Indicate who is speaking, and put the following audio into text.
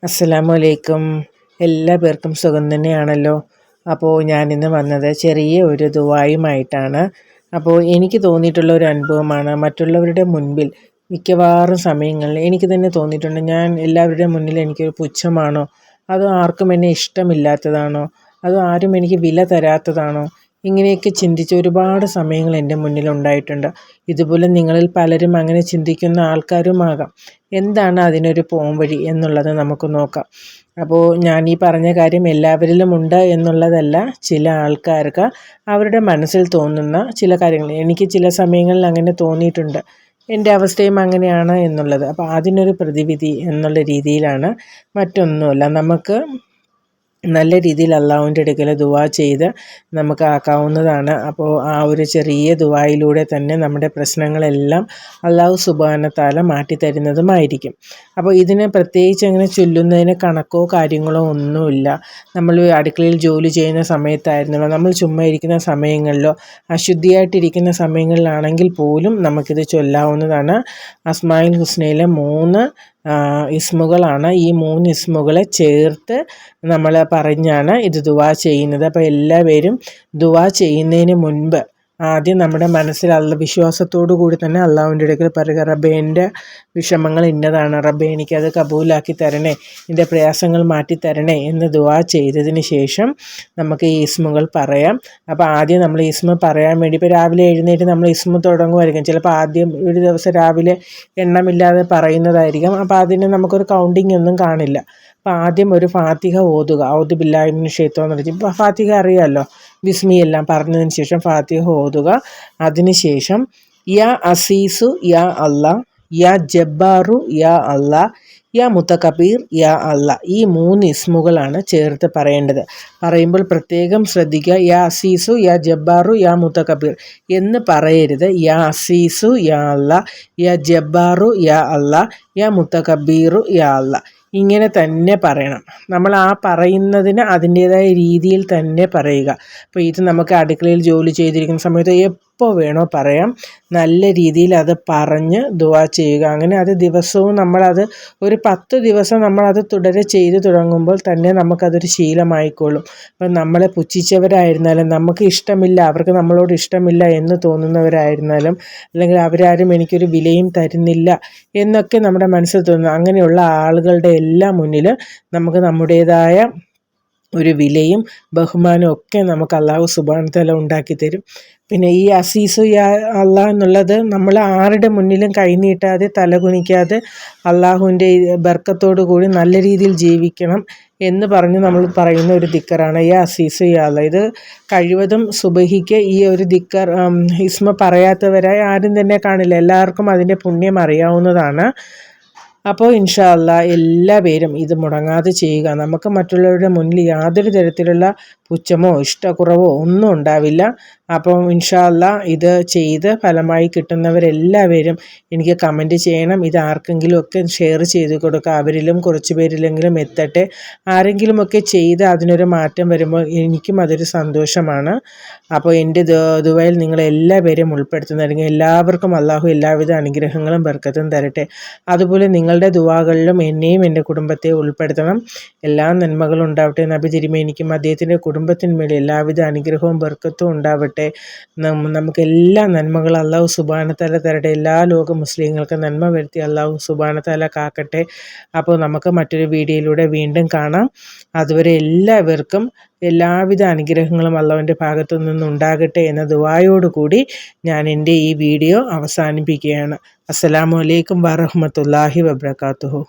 Speaker 1: അസ്സലാമലൈക്കും. എല്ലാ പേർക്കും സുഖം തന്നെയാണല്ലോ. അപ്പോൾ ഞാനിന്ന് വന്നത് ചെറിയ ഒരു ദുആയുമായിട്ടാണ്. അപ്പോൾ എനിക്ക് തോന്നിയിട്ടുള്ള ഒരു അനുഭവമാണ്. മറ്റുള്ളവരുടെ മുൻപിൽ മിക്കവാറും സമയങ്ങളിൽ എനിക്ക് തന്നെ തോന്നിയിട്ടുണ്ട്, ഞാൻ എല്ലാവരുടെ മുന്നിൽ എനിക്കൊരു പുച്ഛമാണോ, അതോ ആർക്കും എന്നെ ഇഷ്ടമില്ലാത്തതാണോ, അതോ ആരും എനിക്ക് വില തരാത്തതാണോ, ഇങ്ങനെയൊക്കെ ചിന്തിച്ച ഒരുപാട് സമയങ്ങൾ എൻ്റെ മുന്നിലുണ്ടായിട്ടുണ്ട്. ഇതുപോലെ നിങ്ങളിൽ പലരും അങ്ങനെ ചിന്തിക്കുന്ന ആൾക്കാരുമാകാം. എന്താണ് അതിനൊരു പോംവഴി എന്നുള്ളത് നമുക്ക് നോക്കാം. അപ്പോൾ ഞാൻ ഈ പറഞ്ഞ കാര്യം എല്ലാവരിലും ഉണ്ട് എന്നുള്ളതല്ല, ചില ആൾക്കാർക്ക് അവരുടെ മനസ്സിൽ തോന്നുന്ന ചില കാര്യങ്ങൾ, എനിക്ക് ചില സമയങ്ങളിൽ അങ്ങനെ തോന്നിയിട്ടുണ്ട്, എൻ്റെ അവസ്ഥയും അങ്ങനെയാണ് എന്നുള്ളത്. അപ്പോൾ അതിനൊരു പ്രതിവിധി എന്നുള്ള രീതിയിലാണ്, മറ്റൊന്നുമല്ല, നമുക്ക് നല്ല രീതിയിൽ അള്ളാഹുവിൻ്റെ അടുക്കൽ ദുആ ചെയ്ത് നമുക്ക് ആക്കാവുന്നതാണ്. അപ്പോൾ ആ ഒരു ചെറിയ ദുആയിലൂടെ തന്നെ നമ്മുടെ പ്രശ്നങ്ങളെല്ലാം അള്ളാഹു സുബ്ഹാനഹു തആല മാറ്റിത്തരുന്നതുമായിരിക്കും. അപ്പോൾ ഇതിനെ പ്രത്യേകിച്ച് അങ്ങനെ ചൊല്ലുന്നതിന് കണക്കോ കാര്യങ്ങളോ ഒന്നുമില്ല. നമ്മൾ അടുക്കളയിൽ ജോലി ചെയ്യുന്ന സമയത്തായിരുന്നല്ലോ, നമ്മൾ ചുമ്മാ ഇരിക്കുന്ന സമയങ്ങളിലോ അശുദ്ധിയായിട്ടിരിക്കുന്ന സമയങ്ങളിലാണെങ്കിൽ പോലും നമുക്കിത് ചൊല്ലാവുന്നതാണ്. അസ്മാഉൽ ഹുസ്നയിലെ 3 ഇസ്മുകളാണ്. ഈ 3 ഇസ്മുകളെ ചേർത്ത് നമ്മൾ പറഞ്ഞാണ് ഇത് ദുആ ചെയ്യുന്നത്. അപ്പോൾ എല്ലാവരും ദുആ ചെയ്യുന്നതിന് മുൻപ് ആദ്യം നമ്മുടെ മനസ്സിൽ വിശ്വാസത്തോടു കൂടി തന്നെ അള്ളാഹുവിൻ്റെ അടുക്കൽ പറയുക, റബ്ബേ എൻ്റെ വിഷമങ്ങൾ ഇന്നതാണ്, റബ്ബേ എനിക്കത് കബൂലാക്കി തരണേ, എൻ്റെ പ്രയാസങ്ങൾ മാറ്റിത്തരണേ എന്ന് ദുആ ചെയ്തതിന് ശേഷം നമുക്ക് ഈ ഇസ്മുകൾ പറയാം. അപ്പോൾ ആദ്യം നമ്മൾ ഇസ്മ പറയാൻ വേണ്ടി, ഇപ്പോൾ രാവിലെ എഴുന്നേറ്റ് നമ്മൾ ഇസ്മ തുടങ്ങുമായിരിക്കും. ചിലപ്പോൾ ആദ്യം ഒരു ദിവസം രാവിലെ എണ്ണമില്ലാതെ പറയുന്നതായിരിക്കും. അപ്പോൾ അതിന് നമുക്കൊരു കൗണ്ടിങ് ഒന്നും കാണില്ല. അപ്പോൾ ആദ്യം ഒരു ഫാത്തിഹ ഓതുക. ഔദു ബില്ലാഹി മിനശ് ശൈത്വാനിർ റജീം. ഇപ്പോൾ ഫാത്തിഹ അറിയാമല്ലോ, ബിസ്മി എല്ലാം പറഞ്ഞതിന് ശേഷം ഫാത്തിഹ ഓതുക. അതിനുശേഷം യാ അസീസു യാ അല്ലാ, യാ ജബ്ബാറു യാ അല്ലാ, യാ മുത്തകബീർ യാ അല്ലാ. ഈ 3 ഇസ്മുകളാണ് ചേർത്ത് പറയേണ്ടത്. പറയുമ്പോൾ പ്രത്യേകം ശ്രദ്ധിക്കുക, യാ അസീസു യാ ജബ്ബാറു യാ മുത്തകബീർ എന്ന് പറയരുത്. യാ അസീസു യാ അല്ലാ, യാ ജബ്ബാറു യാ അല്ലാ, യാ മുത്തകബീറു യാ അല്ലാ. ഇങ്ങനെ തന്നെ പറയണം. നമ്മൾ ആ പറയുന്നതിന് അതിൻ്റേതായ രീതിയിൽ തന്നെ പറയുക. അപ്പോൾ ഇത് നമുക്ക് അടുക്കളയിൽ ജോലി ചെയ്തിരിക്കുന്ന സമയത്ത് എപ്പോൾ വേണോ പറയാം. നല്ല രീതിയിൽ അത് പറഞ്ഞ് ദുആ ചെയ്യുക. അങ്ങനെ അത് ദിവസവും നമ്മളത് ഒരു 10 ദിവസം നമ്മളത് തുടരെ ചെയ്ത് തുടങ്ങുമ്പോൾ തന്നെ നമുക്കതൊരു ശീലമായിക്കോളും. അപ്പം നമ്മളെ പുച്ഛിച്ചവരായിരുന്നാലും, നമുക്ക് ഇഷ്ടമില്ല, അവർക്ക് നമ്മളോട് ഇഷ്ടമില്ല എന്ന് തോന്നുന്നവരായിരുന്നാലും, അല്ലെങ്കിൽ അവരാരും എനിക്കൊരു വിലയും തരുന്നില്ല എന്നൊക്കെ നമ്മുടെ മനസ്സിൽ തോന്നുന്നു, അങ്ങനെയുള്ള ആളുകളുടെ എല്ലാം മുന്നിൽ നമുക്ക് നമ്മുടേതായ ഒരു വിലയും ബഹുമാനവും ഒക്കെ നമുക്ക് അള്ളാഹു സുബ്ഹാനഹു തആല ഉണ്ടാക്കി തരും. പിന്നെ ഈ അസീസു യാ അല്ലാ എന്നുള്ളത് നമ്മൾ ആരുടെ മുന്നിലും കൈനീട്ടാതെ തലകുനിക്കാതെ അള്ളാഹുവിൻ്റെ ബർക്കത്തോടു കൂടി നല്ല രീതിയിൽ ജീവിക്കണം എന്ന് പറഞ്ഞ് നമ്മൾ പറയുന്ന ഒരു ദിക്കറാണ് യാ അസീസു യാ അല്ലാ. ഇത് കഴിവതും സുബഹിക്ക് ഈ ഒരു ദിക്കർ ഇസ്മ പറയാത്തവരായി ആരും തന്നെ കാണില്ല. എല്ലാവർക്കും അതിൻ്റെ പുണ്യം അറിയാവുന്നതാണ്. അപ്പോൾ ഇൻഷാ അല്ലാ എല്ലാവരും ഇത് മുടങ്ങാതെ ചെയ്യുക. നമുക്ക് മറ്റുള്ളവരുടെ മുന്നിൽ യാതൊരു തരത്തിലുള്ള പുച്ഛമോ ഇഷ്ടക്കുറവോ ഒന്നും ഉണ്ടാവില്ല. അപ്പോൾ ഇൻഷാ അല്ലാ ഇത് ചെയ്ത് ഫലമായി കിട്ടുന്നവരെല്ലാവരും എനിക്ക് കമൻറ്റ് ചെയ്യണം. ഇത് ആർക്കെങ്കിലുമൊക്കെ ഷെയർ ചെയ്ത് കൊടുക്കുക. അവരിലും കുറച്ച് പേരിലെങ്കിലും എത്തട്ടെ. ആരെങ്കിലുമൊക്കെ ചെയ്ത് അതിനൊരു മാറ്റം വരുമ്പോൾ എനിക്കും അതൊരു സന്തോഷമാണ്. അപ്പോൾ എൻ്റെ ദുആയിൽ നിങ്ങളെല്ലാവരെയും ഉൾപ്പെടുത്തുന്നതായിരിക്കും. എല്ലാവർക്കും അള്ളാഹു എല്ലാവിധ അനുഗ്രഹങ്ങളും ബർക്കത്തും തരട്ടെ. അതുപോലെ നിങ്ങളുടെ ദുആകളിലും എന്നെയും എൻ്റെ കുടുംബത്തെ ഉൾപ്പെടുത്തണം. എല്ലാ നന്മകളും ഉണ്ടാവട്ടെ. നബി തിരുമേനിക്കും അദ്ദേഹത്തിൻ്റെ കുടുംബത്തിന്മേൽ എല്ലാവിധ അനുഗ്രഹവും ബർക്കത്തും ഉണ്ടാവട്ടെ. നമുക്ക് എല്ലാ നന്മകളും അള്ളാഹു സുബ്ഹാനഹു തആല തരട്ടെ. എല്ലാ ലോക മുസ്ലിങ്ങൾക്ക് നന്മ വരുത്തി അള്ളാഹു സുബ്ഹാനഹു തആല കാക്കട്ടെ. അപ്പോൾ നമുക്ക് മറ്റൊരു വീഡിയോയിലൂടെ വീണ്ടും കാണാം. അതുവരെ എല്ലാവർക്കും എല്ലാവിധ അനുഗ്രഹങ്ങളും അള്ളാഹുവിൻ്റെ ഭാഗത്തു നിന്നുണ്ടാകട്ടെ എന്ന ദുആയോടുകൂടി ഞാൻ എൻ്റെ ഈ വീഡിയോ അവസാനിപ്പിക്കുകയാണ്. അസ്സലാമു അലൈക്കും വറഹ്മത്തുള്ളാഹി വബറകാതുഹു.